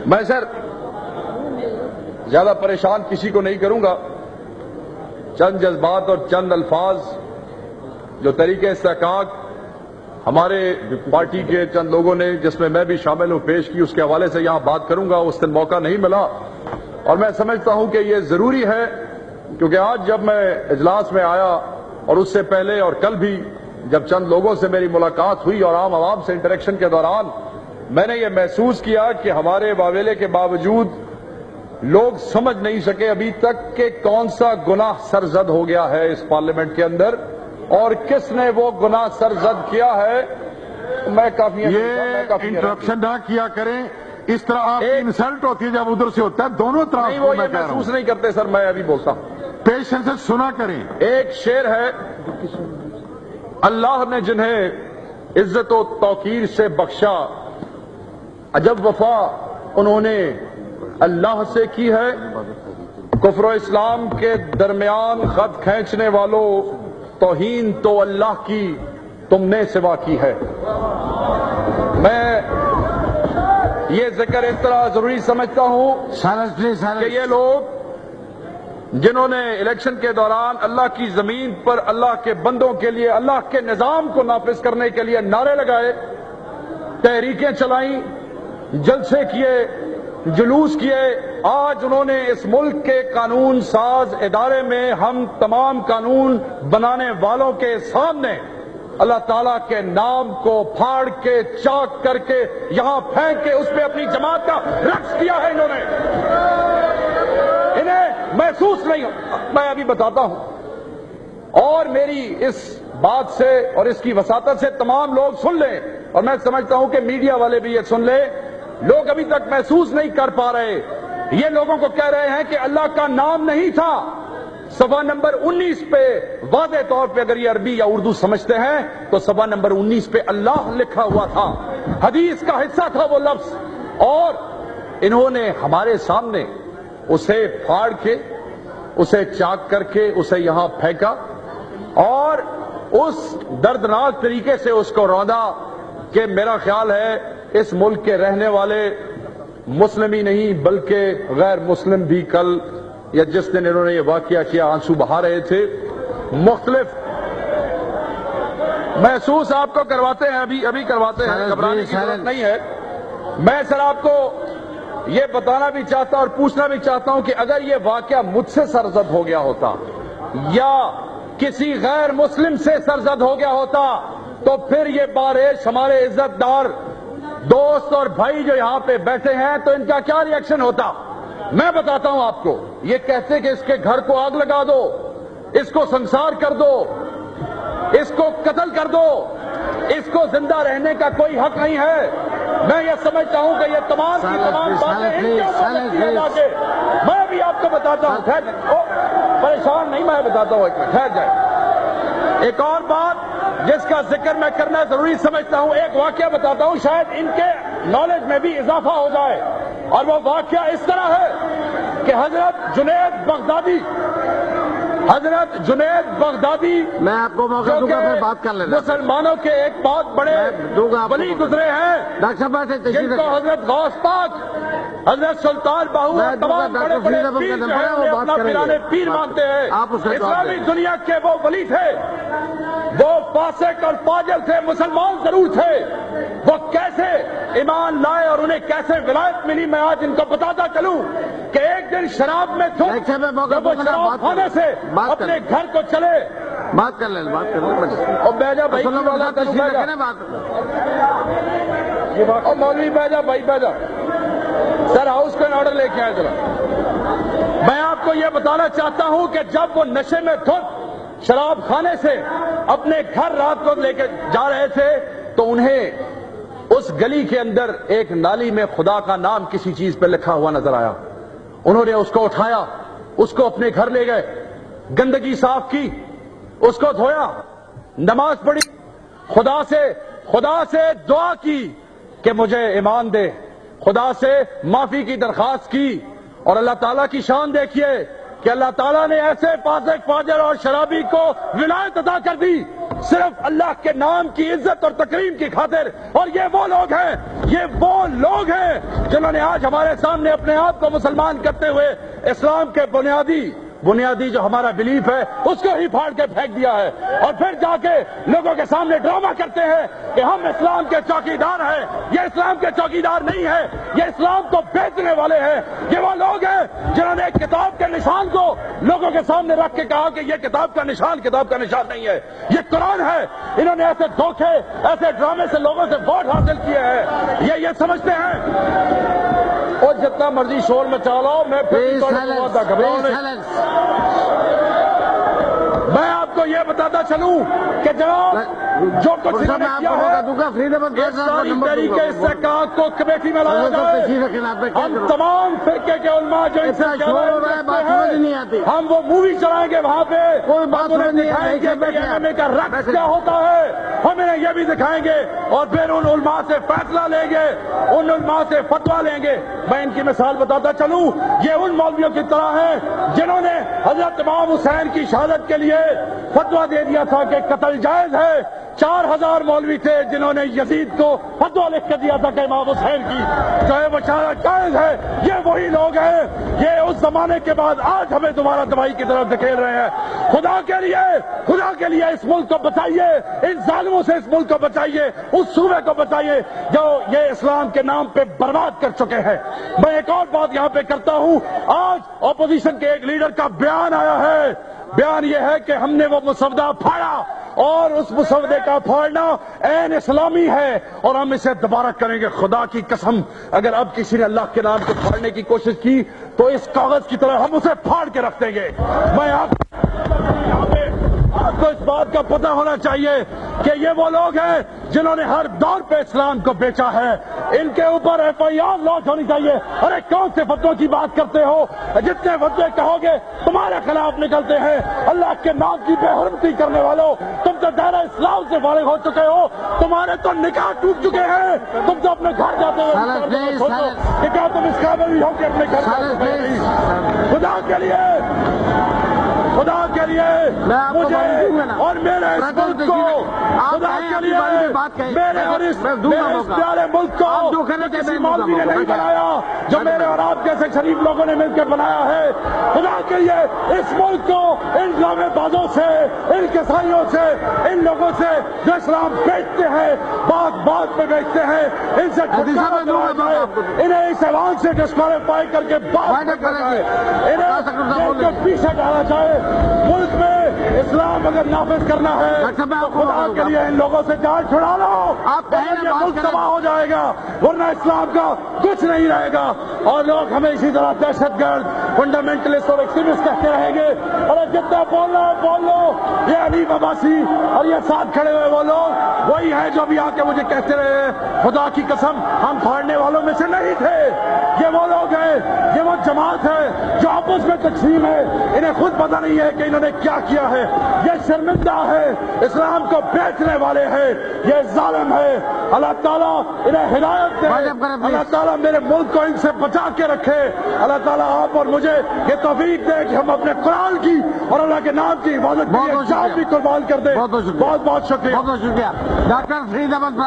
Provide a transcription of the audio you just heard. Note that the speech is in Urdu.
میں سر زیادہ پریشان کسی کو نہیں کروں گا. چند جذبات اور چند الفاظ جو طریقہ استحقاق ہمارے پارٹی کے چند لوگوں نے، جس میں میں بھی شامل ہوں، پیش کی، اس کے حوالے سے یہاں بات کروں گا. اس دن موقع نہیں ملا اور میں سمجھتا ہوں کہ یہ ضروری ہے، کیونکہ آج جب میں اجلاس میں آیا اور اس سے پہلے اور کل بھی جب چند لوگوں سے میری ملاقات ہوئی اور عام عوام سے انٹریکشن کے دوران میں نے یہ محسوس کیا کہ ہمارے واویلے کے باوجود لوگ سمجھ نہیں سکے ابھی تک کہ کون سا گناہ سرزد ہو گیا ہے اس پارلیمنٹ کے اندر اور کس نے وہ گناہ سرزد کیا ہے. میں کافی انٹرپشن نہ کیا کریں، اس طرح آپ کی انسلٹ ہوتی ہے جب ادھر سے ہوتا ہے دونوں طرف. نہیں، وہ یہ محسوس نہیں کرتے سر. میں ابھی بولتا ہوں، پیشنس سے سنا کریں. ایک شعر ہے، اللہ نے جنہیں عزت و توقیر سے بخشا، عجب وفا انہوں نے اللہ سے کی ہے. کفر و اسلام کے درمیان خط کھینچنے والوں، توہین تو اللہ کی تم نے سوا کی ہے. میں یہ ذکر اس طرح ضروری سمجھتا ہوں کہ یہ لوگ جنہوں نے الیکشن کے دوران اللہ کی زمین پر اللہ کے بندوں کے لیے، اللہ کے نظام کو نافذ کرنے کے لیے نعرے لگائے، تحریکیں چلائیں، جلسے کیے، جلوس کیے، آج انہوں نے اس ملک کے قانون ساز ادارے میں ہم تمام قانون بنانے والوں کے سامنے اللہ تعالیٰ کے نام کو پھاڑ کے، چاک کر کے، یہاں پھینک کے اس پہ اپنی جماعت کا رقص کیا ہے. انہوں نے، انہیں محسوس نہیں. میں ابھی بتاتا ہوں، اور میری اس بات سے اور اس کی وساطت سے تمام لوگ سن لیں، اور میں سمجھتا ہوں کہ میڈیا والے بھی یہ سن لیں. لوگ ابھی تک محسوس نہیں کر پا رہے. یہ لوگوں کو کہہ رہے ہیں کہ اللہ کا نام نہیں تھا. صفحہ نمبر 19 پہ واضح طور پہ اگر یہ عربی یا اردو سمجھتے ہیں تو صفحہ نمبر 19 پہ اللہ لکھا ہوا تھا، حدیث کا حصہ تھا وہ لفظ، اور انہوں نے ہمارے سامنے اسے پھاڑ کے، اسے چاک کر کے اسے یہاں پھینکا اور اس دردناک طریقے سے اس کو روندا کہ میرا خیال ہے اس ملک کے رہنے والے مسلم ہی نہیں بلکہ غیر مسلم بھی کل یا جس دن انہوں نے یہ واقعہ کیا آنسو بہا رہے تھے. مختلف محسوس آپ کو کرواتے ہیں، ابھی کرواتے ہیں، گھبرانے کی ضرورت نہیں ہے. میں سر آپ کو یہ بتانا بھی چاہتا اور پوچھنا بھی چاہتا ہوں کہ اگر یہ واقعہ مجھ سے سرزد ہو گیا ہوتا یا کسی غیر مسلم سے سرزد ہو گیا ہوتا تو پھر یہ بارش ہمارے عزت دار دوست اور بھائی جو یہاں پہ بیٹھے ہیں تو ان کا کیا ری ایکشن ہوتا. میں بتاتا ہوں آپ کو. یہ کہتے کہ اس کے گھر کو آگ لگا دو، اس کو سنسار کر دو، اس کو قتل کر دو، اس کو زندہ رہنے کا کوئی حق نہیں ہے. میں یہ سمجھتا ہوں کہ یہ تمام کی تمام باتیں ان کے اوپر لگتی ہیں جا کے. میں بھی آپ کو بتاتا ہوں، پریشان نہیں، میں بتاتا ہوں، ٹھہر جائے. ایک اور بات جس کا ذکر میں کرنا ضروری سمجھتا ہوں، ایک واقعہ بتاتا ہوں، شاید ان کے نالج میں بھی اضافہ ہو جائے. اور وہ واقعہ اس طرح ہے کہ حضرت جنید بغدادی میں آپ کو موقع دوں گا پھر بات کر لینا. مسلمانوں کے ایک بہت بڑے ولی گزرے ہیں جن کو حضرت غوث پاک، حضرت سلطان باہو، تمام بڑے بڑے پیر جو ہیں انہیں اپنا پیرانے پیر مانتے ہیں. اسلامی دنیا کے وہ ولی تھے، وہ فاسق اور فاجر تھے، مسلمان ضرور تھے. وہ کیسے ایمان لائے اور انہیں کیسے ولایت ملی میں آج ان کو بتاتا چلوں کہ ایک دن شراب میں تھے، جب وہ شراب کھانے سے اپنے گھر کو چلے. بات کر لیں اور بیجا بھائی اور مولوی بیجا بھائی بیجا سر ہاؤس کا آرڈر لے کے آئے ذرا. میں آپ کو یہ بتانا چاہتا ہوں کہ جب وہ نشے میں دھت شراب کھانے سے اپنے گھر رات کو لے کے جا رہے تھے تو انہیں اس گلی کے اندر ایک نالی میں خدا کا نام کسی چیز پہ لکھا ہوا نظر آیا. انہوں نے اس کو اٹھایا، اس کو اپنے گھر لے گئے، گندگی صاف کی، اس کو دھویا، نماز پڑھی، خدا سے دعا کی کہ مجھے ایمان دے، خدا سے معافی کی درخواست کی. اور اللہ تعالیٰ کی شان دیکھیے کہ اللہ تعالیٰ نے ایسے فاسق فاجر اور شرابی کو ولایت عطا کر دی صرف اللہ کے نام کی عزت اور تکریم کی خاطر. اور یہ وہ لوگ ہیں جنہوں نے آج ہمارے سامنے اپنے آپ کو مسلمان کرتے ہوئے اسلام کے بنیادی جو ہمارا بلیف ہے اس کو ہی پھاڑ کے پھینک دیا ہے, اور پھر جا کے لوگوں کے سامنے ڈرامہ کرتے ہیں کہ ہم اسلام کے چوکیدار ہیں. یہ اسلام کے چوکیدار نہیں ہے, یہ اسلام کو بیچنے والے ہیں. یہ وہ لوگ ہیں جنہوں نے کتاب کے نشان کو لوگوں کے سامنے رکھ کے کہا کہ یہ کتاب کا نشان نہیں ہے, یہ قرآن ہے. انہوں نے ایسے دھوکے, ایسے ڈرامے سے لوگوں سے ووٹ حاصل کیے ہیں. یہ سمجھتے ہیں اور جتنا مرضی شور مچا لو, میں میں آپ کو یہ بتاتا چلوں کہ جناب جو کچھ انہوں نے کیا ہے اس ساری طریقے استحقاق کو کمیٹی میں لایا جائے. ہم تمام فرقے کے علماء جو ان سے ہم وہ مووی چلائیں گے وہاں پہ, ہم انہیں دکھائیں گے کہ MMA کا رقص کیا ہوتا ہے, ہم انہیں یہ بھی دکھائیں گے اور پھر ان علماء سے فیصلہ لیں گے, ان علماء سے فتویٰ لیں گے. میں ان کی مثال بتاتا چلوں, یہ ان مولویوں کی طرح ہیں جنہوں نے حضرت امام حسین کی شہادت کے لیے فتویٰ دے دیا تھا کہ قتل جائز ہے. 4000 مولوی تھے جنہوں نے یزید کو فتویٰ لکھ کر دیا تھا کہ امام حسین کی جو ہے وہ شہادت جائز ہے. یہ وہی لوگ ہیں, یہ اس زمانے کے بعد آج ہمیں دوبارہ تباہی کی طرف دھکیل رہے ہیں. خدا کے لیے اس ملک کو بچائیے, ان ظالموں سے اس ملک کو بچائیے, اس صوبے کو بچائیے جو یہ اسلام کے نام پہ برباد کر چکے ہیں. میں ایک اور بات یہاں پہ کرتا ہوں. آج اپوزیشن کے ایک لیڈر کا بیان آیا ہے, بیان یہ ہے کہ ہم نے وہ مسودہ پھاڑا اور اس مسودے کا پھاڑنا عین اسلامی ہے اور ہم اسے دوبارہ کریں گے. خدا کی قسم, اگر اب کسی نے اللہ کے نام کو پھاڑنے کی کوشش کی تو اس کاغذ کی طرح ہم اسے پھاڑ کے رکھ دیں گے. میں آپ کو اس بات کا پتہ ہونا چاہیے کہ یہ وہ لوگ ہیں جنہوں نے ہر دور پہ اسلام کو بیچا ہے. ان کے اوپر FIR لانچ ہونی چاہیے. ارے کون سے فتووں کی بات کرتے ہو؟ جتنے فتوے کہو گے تمہارے خلاف نکلتے ہیں. اللہ کے نام کی بے حرمتی کرنے والوں, تم تو دائرہ اسلام سے فارغ ہو چکے ہو, تمہارے تو نکاح ٹوٹ چکے ہیں. تم تو اپنے گھر جاتے ہو کہ کیا تم اس قابل بھی ہو کہ اپنے گھر خدا کے لیے مجھے اور میرے اس ملک کو, خدا کے لیے میرے اور اس پیارے ملک کو کسی مولوی نے نہیں بنایا, جو میرے اور آپ جیسے شریف لوگوں نے مل کے بنایا ہے. خدا کے لیے اس ملک کو ان ڈرامے بازوں سے, ان کسائیوں سے, ان لوگوں سے جو اسلام بیچتے ہیں, بات پہ بیچتے ہیں, ان سے چھٹکارا دلایا جائے. انہیں اس اعلان سے ڈسکوالیفائی کر کے بات کرائے, انہیں پیچھے ڈالا جائے. ملک میں اسلام اگر نافذ کرنا ہے تو خدا کے لیے ان لوگوں سے جان چھڑا لو. یہ ملک تباہ ہو جائے گا, ورنہ اسلام کا کچھ نہیں رہے گا. اور لوگ ہمیں اسی طرح دہشت گرد, فنڈامنٹلسٹ اور ایکسٹریمسٹ کہتے رہیں گے. اور جتنا بول لو. یہ حنیف عباسی اور یہ ساتھ کھڑے ہوئے وہ لوگ وہی ہیں جو بھی آ کے مجھے کہتے رہے ہیں خدا کی قسم ہم پھاڑنے والوں میں سے نہیں تھے. یہ وہ لوگ ہیں, یہ وہ جماعت ہے جو آپس میں تقسیم ہے. انہیں خود پتہ نہیں ہے کہ انہوں نے کیا کیا ہے. یہ شرمندہ ہے, اسلام کو بیچنے والے ہیں, یہ ظالم ہے. اللہ تعالیٰ انہیں ہدایت دے, اللہ تعالیٰ میرے ملک کو ان سے بچا کے رکھے. اللہ تعالیٰ آپ اور مجھے یہ توفیق دے کہ ہم اپنے قرآن کی اور اللہ کے نام کی حفاظت کے لیے جان بھی قربان کر دیں. بہت بہت شکریہ. ڈاکٹر فرید احمد